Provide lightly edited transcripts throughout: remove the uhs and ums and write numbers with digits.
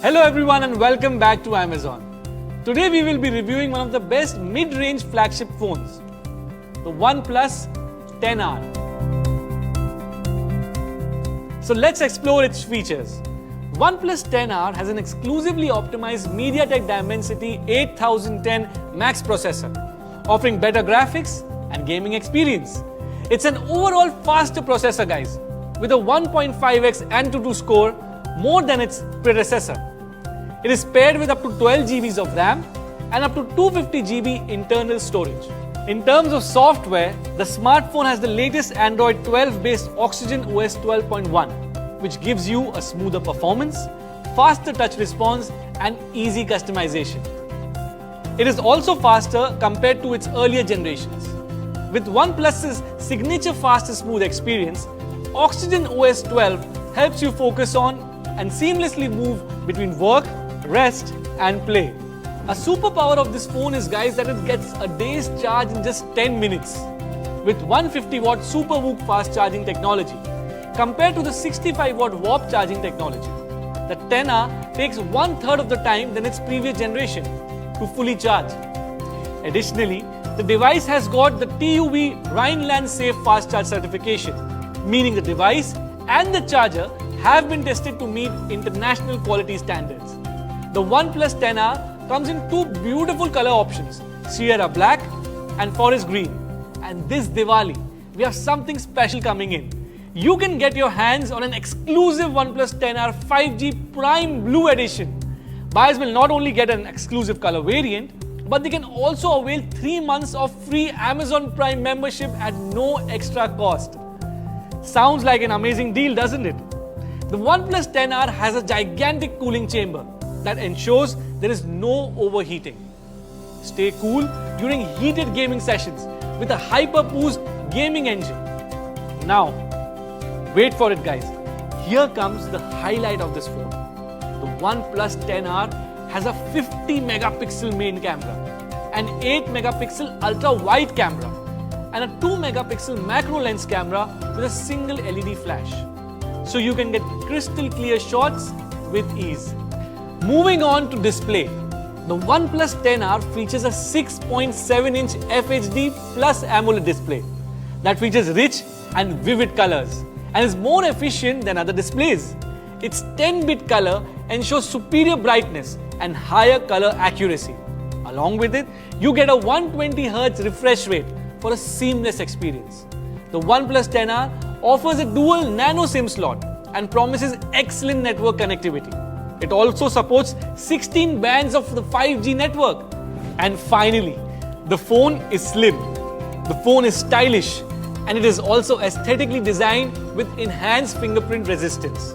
Hello everyone and welcome back to Amazon. Today we will be reviewing one of the best mid-range flagship phones, the OnePlus 10R. So let's explore its features. OnePlus 10R has an exclusively optimized MediaTek Dimensity 8010 Max processor, offering better graphics and gaming experience. It's an overall faster processor, guys, with a 1.5x Antutu score more than its predecessor. It is paired with up to 12 GB of RAM and up to 250 GB internal storage. In terms of software, the smartphone has the latest Android 12 based Oxygen OS 12.1, which gives you a smoother performance, faster touch response and easy customization. It is also faster compared to its earlier generations. With OnePlus's signature fast and smooth experience, Oxygen OS 12 helps you focus on and seamlessly move between work, rest and play. A superpower of this phone is, guys, that it gets a day's charge in just 10 minutes with 150 watt SuperVOOC fast charging technology compared to the 65 watt warp charging technology. The 10R takes 1/3 of the time than its previous generation to fully charge. Additionally, the device has got the TÜV Rheinland Safe Fast Charge certification, meaning the device and the charger have been tested to meet international quality standards. The OnePlus 10R comes in two beautiful color options, Sierra Black and Forest Green. And this Diwali, we have something special coming in. You can get your hands on an exclusive OnePlus 10R 5G Prime Blue Edition. Buyers will not only get an exclusive color variant, but they can also avail 3 months of free Amazon Prime membership at no extra cost. Sounds like an amazing deal, doesn't it? The OnePlus 10R has a gigantic cooling chamber that ensures there is no overheating. Stay cool during heated gaming sessions with a hyper-boost gaming engine. Now, wait for it, guys. Here comes the highlight of this phone. The OnePlus 10R has a 50 megapixel main camera, an 8 megapixel ultra-wide camera, and a 2 megapixel macro lens camera with a single LED flash. So you can get crystal clear shots with ease. Moving on to display, the OnePlus 10R features a 6.7-inch FHD Plus AMOLED display that features rich and vivid colors and is more efficient than other displays. Its 10-bit color ensures superior brightness and higher color accuracy. Along with it, you get a 120Hz refresh rate for a seamless experience. The OnePlus 10R offers a dual nano SIM slot and promises excellent network connectivity. It also supports 16 bands of the 5G network. And finally, the phone is slim, the phone is stylish, and it is also aesthetically designed with enhanced fingerprint resistance.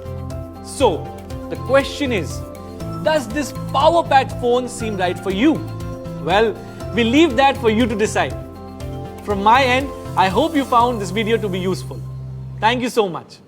So, the question is, does this power-packed phone seem right for you? Well, we leave that for you to decide. From my end, I hope you found this video to be useful. Thank you so much.